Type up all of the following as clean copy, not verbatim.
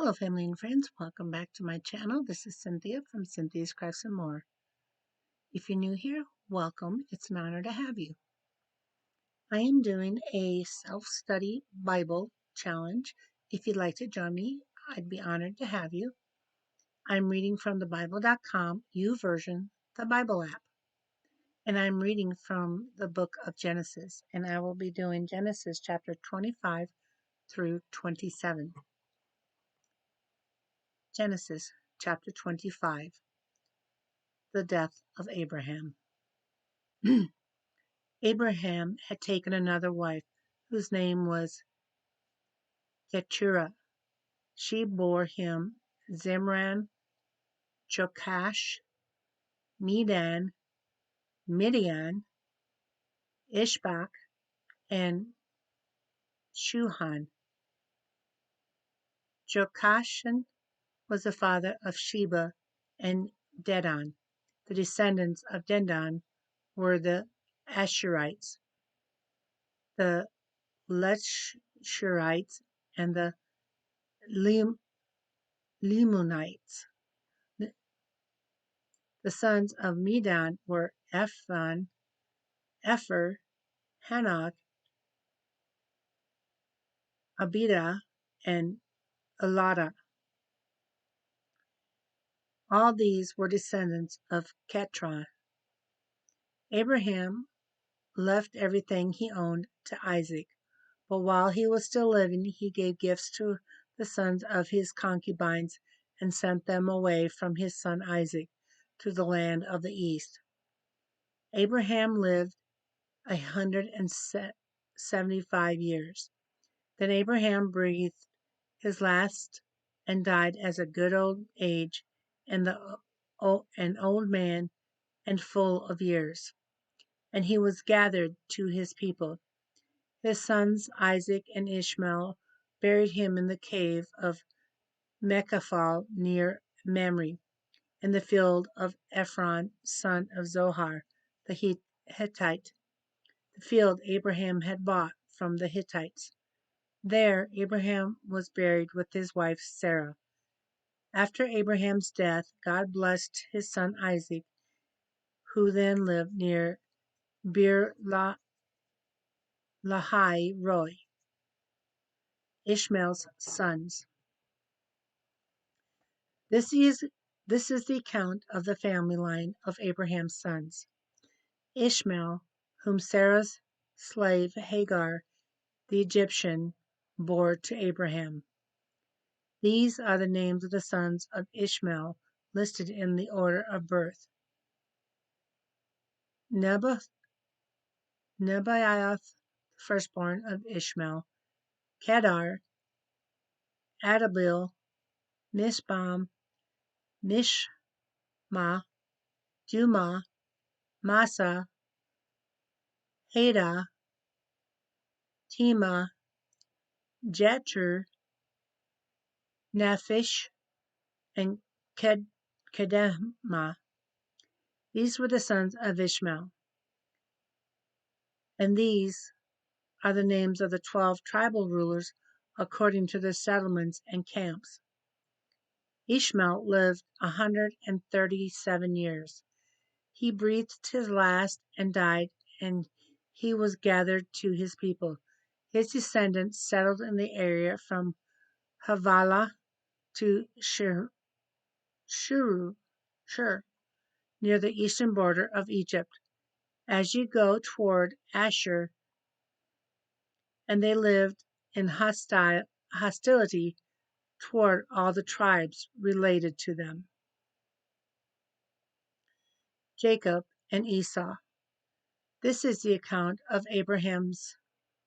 Hello, family and friends. Welcome back to my channel. This is Cynthia from Cynthia's Crafts and More. If you're new here, welcome. It's an honor to have you. I am doing a self-study Bible challenge. If you'd like to join me, I'd be honored to have you. I'm reading from thebible.com, YouVersion, the Bible app. And I'm reading from the book of Genesis, and I will be doing Genesis chapter 25 through 27. Genesis chapter 25. The death of Abraham. Abraham had taken another wife, whose name was Keturah. She bore him Zimran, Jokash, Medan, Midian, Ishbak, and Shuhan. Jokashan was the father of Sheba and Dedan. The descendants of Dedan were the Asherites, the Lecherites, and the Limonites. The sons of Medan were Ephron, Epher, Hanok, Abida, and Elada. All these were descendants of Ketron. Abraham left everything he owned to Isaac, but while he was still living, he gave gifts to the sons of his concubines and sent them away from his son Isaac to the land of the east. Abraham lived 175 years. Then Abraham breathed his last and died as a good old age, and an old man and full of years. And he was gathered to his people. His sons Isaac and Ishmael buried him in the cave of Mechphal near Mamre, in the field of Ephron, son of Zohar, the Hittite, the field Abraham had bought from the Hittites. There Abraham was buried with his wife Sarah. After Abraham's death, God blessed his son Isaac, who then lived near Bir Lahai Roi, Ishmael's sons. This is the account of the family line of Abraham's sons. Ishmael, whom Sarah's slave Hagar, the Egyptian, bore to Abraham. These are the names of the sons of Ishmael listed in the order of birth. Nebaioth, firstborn of Ishmael, Kedar, Adabil, Mishbam, Mishma, Duma, Masa, Heda, Tema, Jetur, Naphish, and Kedemah. These were the sons of Ishmael. And these are the names of the 12 tribal rulers according to their settlements and camps. Ishmael lived 137 years. He breathed his last and died, and he was gathered to his people. His descendants settled in the area from Havilah to Shur, near the eastern border of Egypt, as you go toward Ashur, and they lived in hostility toward all the tribes related to them. Jacob and Esau. This is the account of Abraham's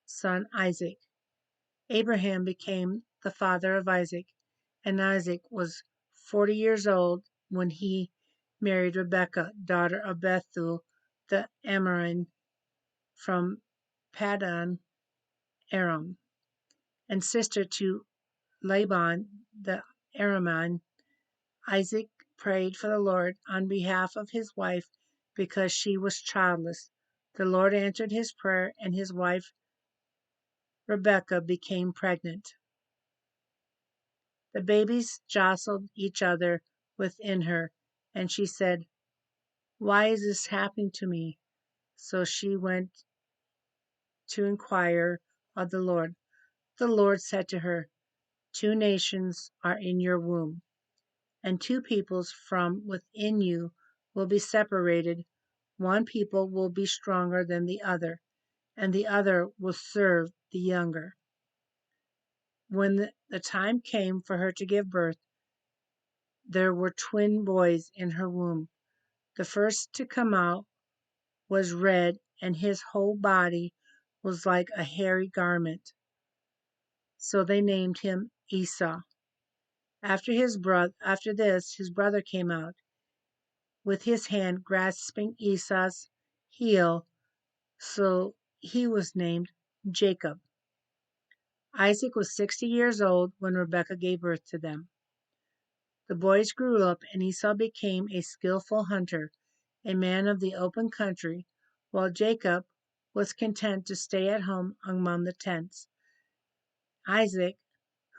son Isaac. Abraham became the father of Isaac, and Isaac was 40 years old when he married Rebekah, daughter of Bethuel the Amorite from Paddan Aram, and sister to Laban the Aramean. Isaac prayed for the Lord on behalf of his wife because she was childless. The Lord answered his prayer, and his wife Rebekah became pregnant. The babies jostled each other within her, and she said, "Why is this happening to me?" So she went to inquire of the Lord. The Lord said to her, "Two nations are in your womb, and two peoples from within you will be separated. One people will be stronger than the other, and the other will serve the younger." When the time came for her to give birth, there were twin boys in her womb. The first to come out was red, and his whole body was like a hairy garment. So they named him Esau. After this, his brother came out, with his hand grasping Esau's heel, so he was named Jacob. Isaac was 60 years old when Rebekah gave birth to them. The boys grew up, and Esau became a skillful hunter, a man of the open country, while Jacob was content to stay at home among the tents. Isaac,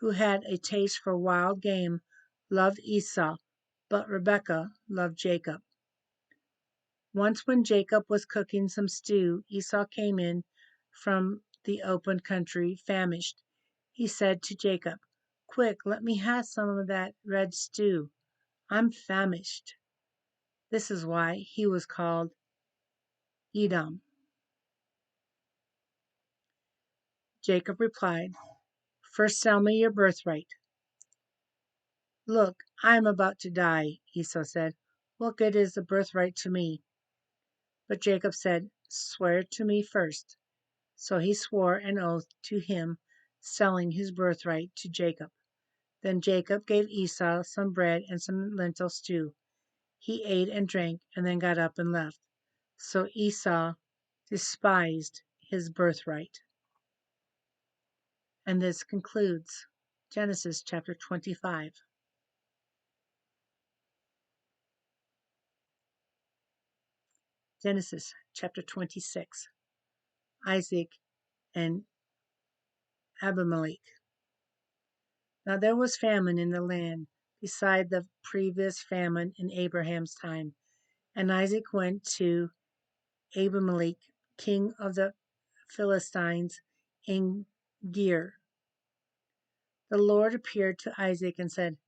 who had a taste for wild game, loved Esau, but Rebekah loved Jacob. Once, when Jacob was cooking some stew, Esau came in from the open country, famished. He said to Jacob, "Quick, let me have some of that red stew. I'm famished." This is why he was called Edom. Jacob replied, "First sell me your birthright." "Look, I am about to die," Esau said. "What good is the birthright to me?" But Jacob said, "Swear to me first." So he swore an oath to him, selling his birthright to Jacob. Then Jacob gave Esau some bread and some lentil stew. He ate and drank, and then got up and left. So Esau despised his birthright. And this concludes Genesis chapter 25. Genesis chapter 26. Isaac and Abimelech. Now there was famine in the land, beside the previous famine in Abraham's time. And Isaac went to Abimelech, king of the Philistines, in Gerar. The Lord appeared to Isaac and said,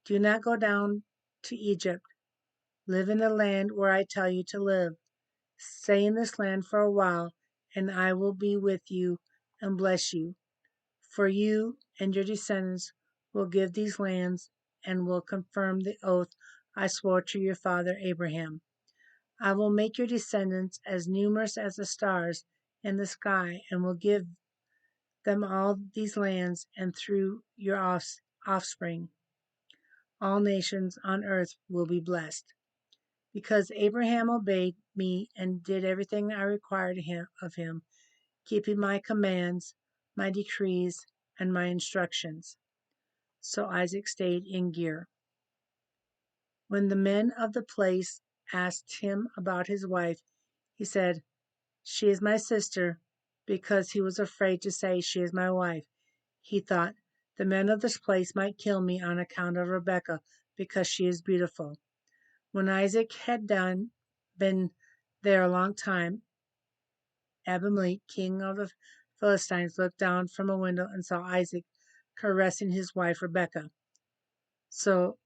"Do not go down to Egypt. Live in the land where I tell you to live. Stay in this land for a while, and I will be with you and bless you. For you and your descendants will give these lands and will confirm the oath I swore to your father Abraham. I will make your descendants as numerous as the stars in the sky and will give them all these lands, and through your offspring all nations on earth will be blessed. Because Abraham obeyed me and did everything I required of him, keeping my commands, my decrees, and my instructions." So Isaac stayed in Gerar. When the men of the place asked him about his wife, he said, "She is my sister," because he was afraid to say, "She is my wife." He thought, "The men of this place might kill me on account of Rebekah, because she is beautiful." When Isaac had been there a long time, Abimelech, king of the Philistines, looked down from a window and saw Isaac caressing his wife Rebekah. So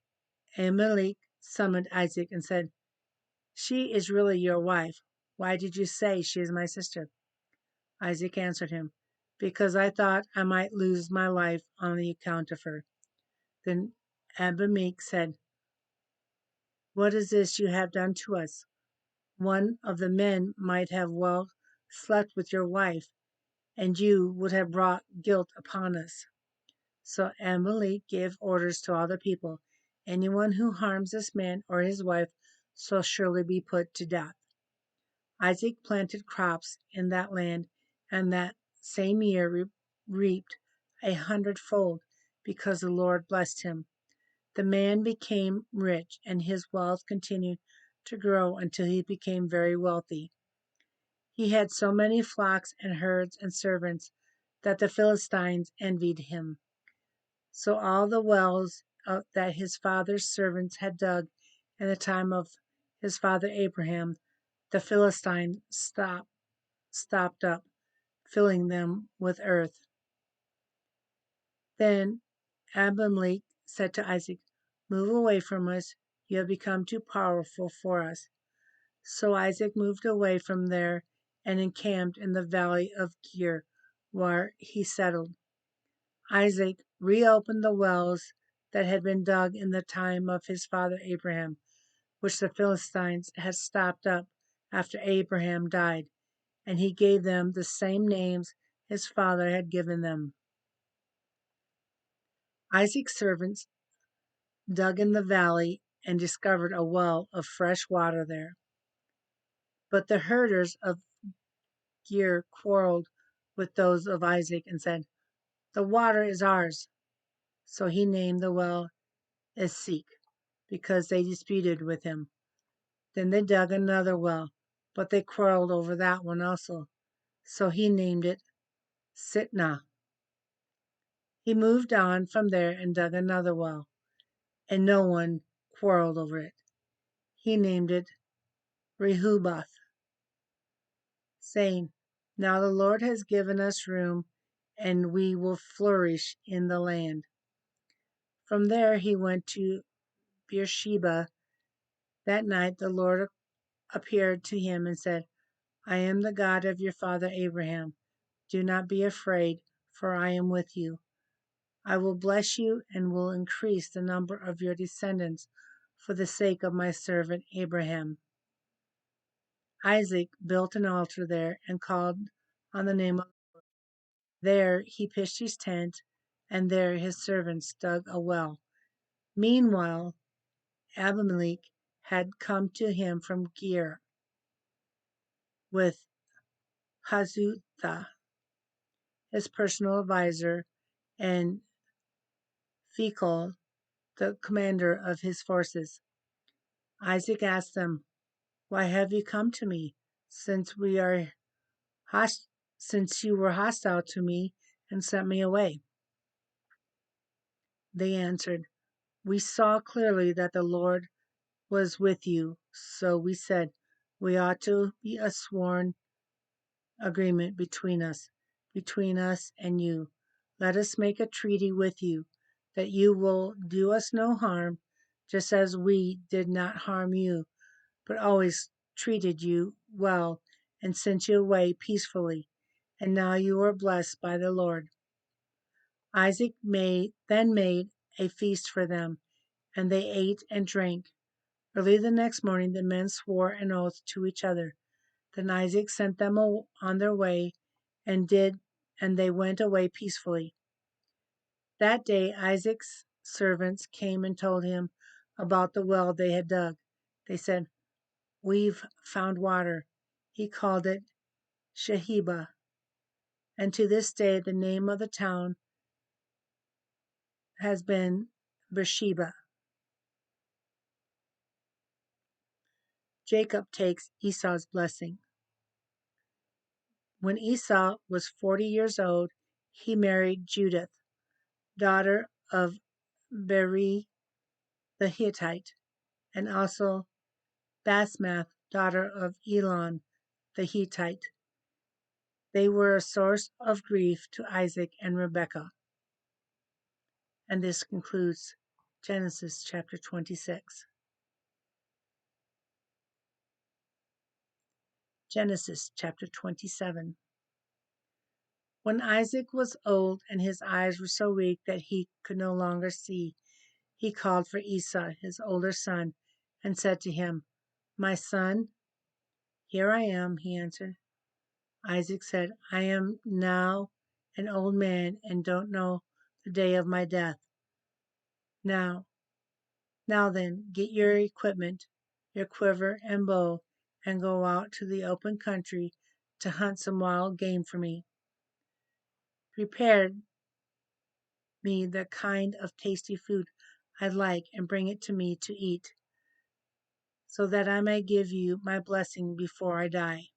Abimelech summoned Isaac and said, "She is really your wife. Why did you say she is my sister?" Isaac answered him, "Because I thought I might lose my life on the account of her." Then Abimelech said, "What is this you have done to us? One of the men might have well slept with your wife, and you would have brought guilt upon us." So Abimelech gave orders to all the people, "Anyone who harms this man or his wife shall surely be put to death." Isaac planted crops in that land, and that same year reaped 100-fold, because the Lord blessed him. The man became rich, and his wealth continued to grow until he became very wealthy. He had so many flocks and herds and servants that the Philistines envied him. So all the wells that his father's servants had dug in the time of his father Abraham, the Philistines stopped up, filling them with earth. Then Abimelech said to Isaac, "Move away from us. You have become too powerful for us." So Isaac moved away from there and encamped in the valley of Kir, where he settled. Isaac reopened the wells that had been dug in the time of his father Abraham, which the Philistines had stopped up after Abraham died, and he gave them the same names his father had given them. Isaac's servants dug in the valley and discovered a well of fresh water there. But the herders of Gerar quarreled with those of Isaac and said, "The water is ours." So he named the well Esek, because they disputed with him. Then they dug another well, but they quarreled over that one also. So he named it Sitnah. He moved on from there and dug another well, and no one quarreled over it. He named it Rehoboth, saying, "Now the Lord has given us room, and we will flourish in the land." From there he went to Beersheba. That night the Lord appeared to him and said, "I am the God of your father Abraham. Do not be afraid, for I am with you. I will bless you and will increase the number of your descendants for the sake of my servant Abraham." Isaac built an altar there and called on the name of. There he pitched his tent, and there his servants dug a well. Meanwhile, Abimelech had come to him from Gerar with Hazutha, his personal advisor, and Phicol, the commander of his forces. Isaac asked them, "Why have you come to me, since we are since you were hostile to me and sent me away?" They answered, "We saw clearly that the Lord was with you, so we said, we ought to be a sworn agreement between us and you. Let us make a treaty with you that you will do us no harm, just as we did not harm you, but always treated you well and sent you away peacefully. And now you are blessed by the Lord." Isaac then made a feast for them, and they ate and drank. Early the next morning the men swore an oath to each other. Then Isaac sent them on their way, and they went away peacefully. That day Isaac's servants came and told him about the well they had dug. They said, "We've found water." He called it Sheheba, and to this day the name of the town has been Beersheba. Jacob takes Esau's blessing. When Esau was 40 years old, he married Judith, daughter of Beri the Hittite, and also Basmath, daughter of Elon the Hittite. They were a source of grief to Isaac and Rebekah. And this concludes Genesis chapter 26. Genesis chapter 27. When Isaac was old and his eyes were so weak that he could no longer see, he called for Esau, his older son, and said to him, "My son." "Here I am," he answered. Isaac said, "I am now an old man and don't know the day of my death. Now, now then, get your equipment, your quiver and bow, and go out to the open country to hunt some wild game for me. Prepare me the kind of tasty food I like and bring it to me to eat, so that I may give you my blessing before I die."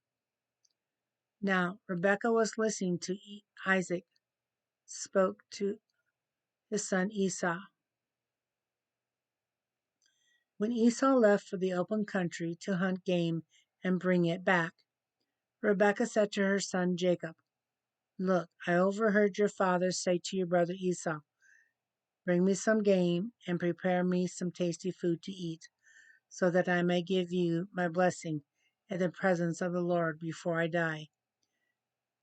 Now Rebekah was listening to Isaac spoke to his son Esau. When Esau left for the open country to hunt game and bring it back, Rebekah said to her son Jacob, "Look, I overheard your father say to your brother Esau, 'Bring me some game and prepare me some tasty food to eat, so that I may give you my blessing in the presence of the Lord before I die.'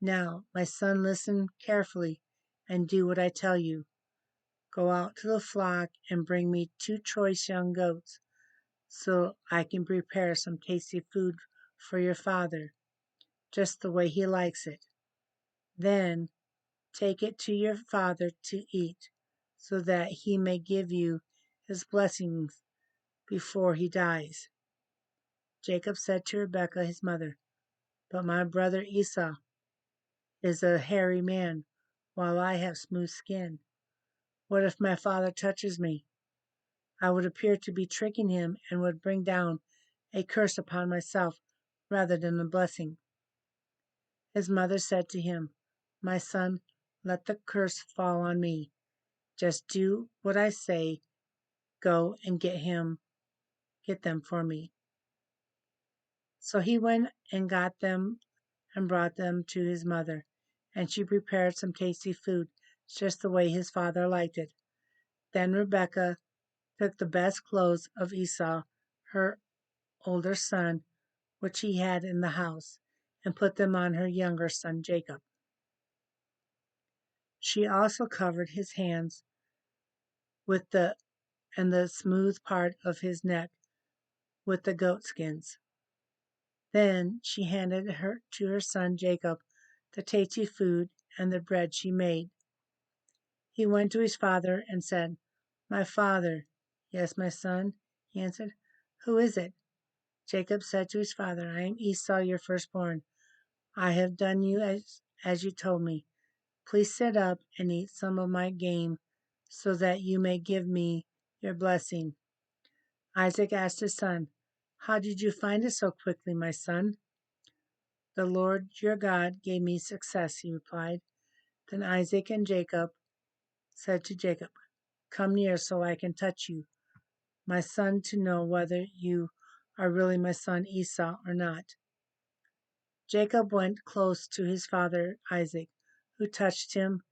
Now, my son, listen carefully and do what I tell you. Go out to the flock and bring me 2 choice young goats, so I can prepare some tasty food for your father, just the way he likes it. Then take it to your father to eat, so that he may give you his blessings before he dies." Jacob said to Rebekah his mother, "But my brother Esau is a hairy man, while I have smooth skin. What if my father touches me? I would appear to be tricking him and would bring down a curse upon myself rather than a blessing." His mother said to him, "My son, let the curse fall on me. Just do what I say. Go and get them for me." So he went and got them and brought them to his mother, and she prepared some tasty food, just the way his father liked it. Then Rebekah took the best clothes of Esau, her older son, which he had in the house, and put them on her younger son Jacob. She also covered his hands with the smooth part of his neck with the goat skins. Then she handed her to her son Jacob the tasty food and the bread she made. He went to his father and said, "My father." "Yes, my son," he answered. "Who is it?" Jacob said to his father, "I am Esau, your firstborn. I have done you as you told me. Please sit up and eat some of my game, so that you may give me your blessing." Isaac asked his son, "How did you find it so quickly, my son?" "The Lord your God gave me success," he replied. Then Isaac and Jacob said to Jacob, "Come near so I can touch you, my son, to know whether you are really my son Esau or not." Jacob went close to his father Isaac, who touched him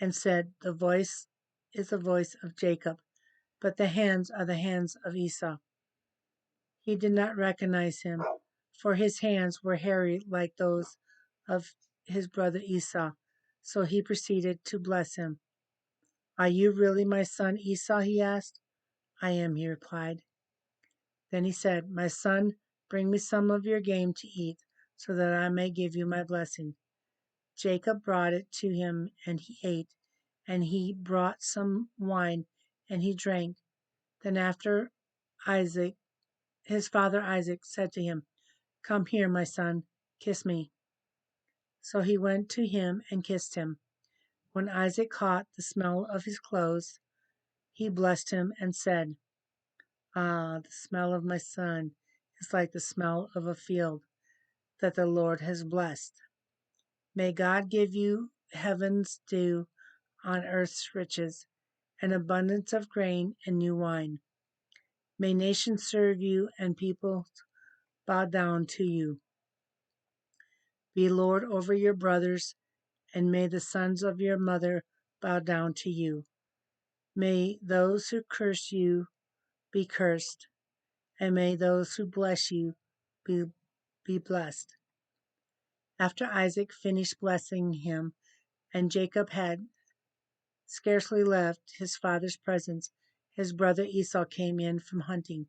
and said, "The voice is the voice of Jacob, but the hands are the hands of Esau." He did not recognize him, for his hands were hairy like those of his brother Esau, so he proceeded to bless him. "Are you really my son Esau?" he asked. "I am," he replied. Then he said, "My son, bring me some of your game to eat, so that I may give you my blessing." Jacob brought it to him, and he ate, and he brought some wine, and he drank. Then after Isaac, his father Isaac, said to him, "Come here, my son, kiss me." So he went to him and kissed him. When Isaac caught the smell of his clothes, he blessed him and said, "Ah, the smell of my son is like the smell of a field that the Lord has blessed. May God give you heaven's dew on earth's riches, an abundance of grain and new wine. May nations serve you and peoples bow down to you. Be Lord over your brothers, and may the sons of your mother bow down to you. May those who curse you be cursed, and may those who bless you be, be blessed." After Isaac finished blessing him, and Jacob had scarcely left his father's presence, his brother Esau came in from hunting.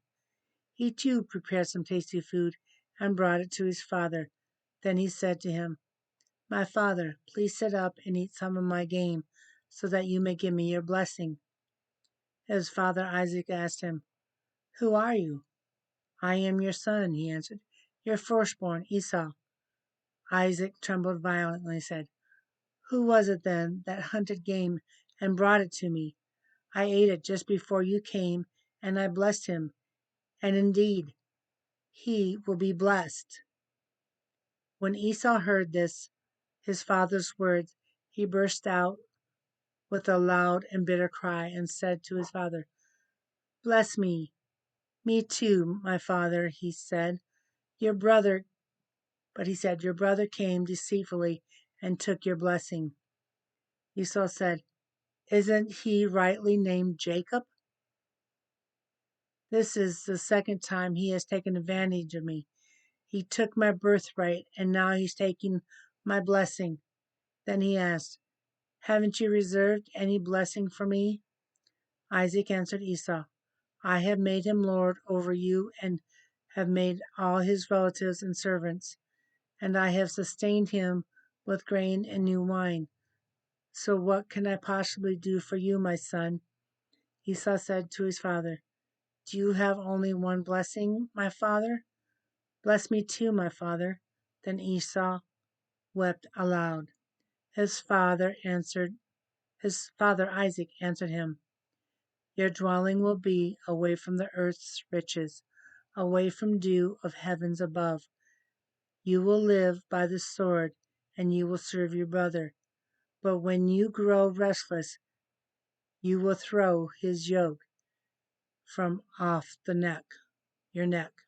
He too prepared some tasty food and brought it to his father. Then he said to him, "My father, please sit up and eat some of my game, so that you may give me your blessing." His father Isaac asked him, "Who are you?" "I am your son," he answered, "your firstborn, Esau." Isaac trembled violently and said, "Who was it then that hunted game and brought it to me? I ate it just before you came, and I blessed him, and indeed he will be blessed." When Esau heard his father's words, he burst out with a loud and bitter cry and said to his father, "Bless me, me too, my father," he said. "Your brother," but he said, "Your brother came deceitfully and took your blessing." Esau said, "Isn't he rightly named Jacob? This is the second time he has taken advantage of me. He took my birthright, and now he's taking my blessing." Then he asked, "Haven't you reserved any blessing for me?" Isaac answered Esau, "I have made him lord over you and have made all his relatives and servants, and I have sustained him with grain and new wine. So what can I possibly do for you, my son?" Esau said to his father, "Do you have only one blessing, my father? Bless me too, my father." Then Esau wept aloud. His father Isaac answered him, "Your dwelling will be away from the earth's riches, away from dew of heavens above. You will live by the sword, and you will serve your brother. But when you grow restless, you will throw his yoke from off your neck."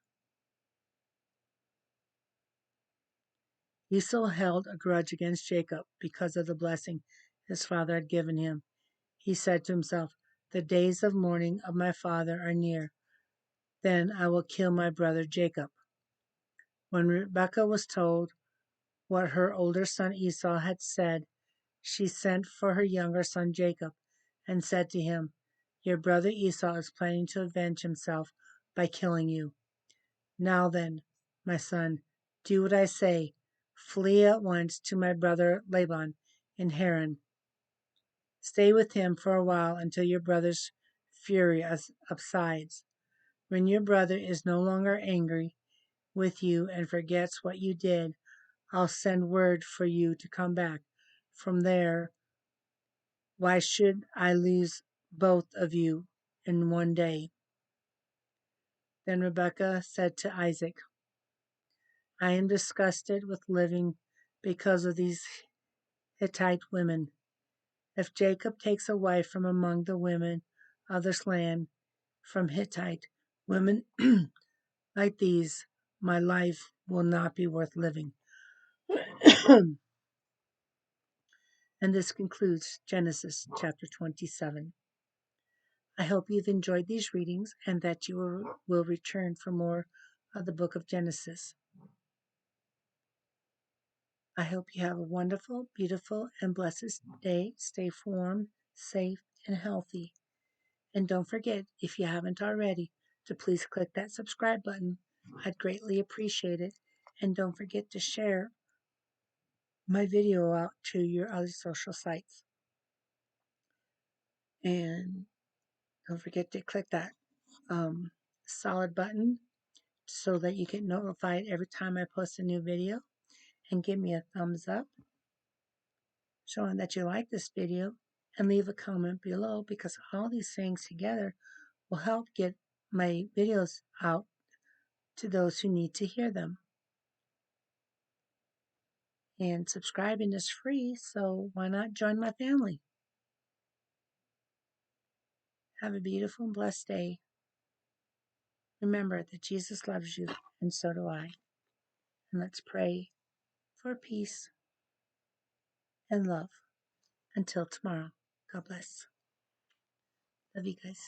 Esau held a grudge against Jacob because of the blessing his father had given him. He said to himself, "The days of mourning of my father are near. Then I will kill my brother Jacob." When Rebekah was told what her older son Esau had said, she sent for her younger son Jacob and said to him, "Your brother Esau is planning to avenge himself by killing you. Now then, my son, do what I say. Flee at once to my brother Laban in Haran. Stay with him for a while until your brother's fury subsides. When your brother is no longer angry with you and forgets what you did, I'll send word for you to come back. From there, why should I lose both of you in one day?" Then Rebekah said to Isaac, "I am disgusted with living because of these Hittite women. If Jacob takes a wife from among the women of this land, from Hittite women like these, my life will not be worth living." And this concludes Genesis chapter 27. I hope you've enjoyed these readings and that you will return for more of the book of Genesis. I hope you have a wonderful, beautiful, and blessed day. Stay warm, safe, and healthy. And don't forget, if you haven't already, to please click that subscribe button. I'd greatly appreciate it. And don't forget to share my video out to your other social sites. And don't forget to click that solid button so that you get notified every time I post a new video. And give me a thumbs up showing that you like this video, and leave a comment below, because all these things together will help get my videos out to those who need to hear them. And subscribing is free, so why not join my family? Have a beautiful and blessed day. Remember that Jesus loves you, and so do I. And let's pray for peace and love. Until tomorrow, God bless. Love you guys.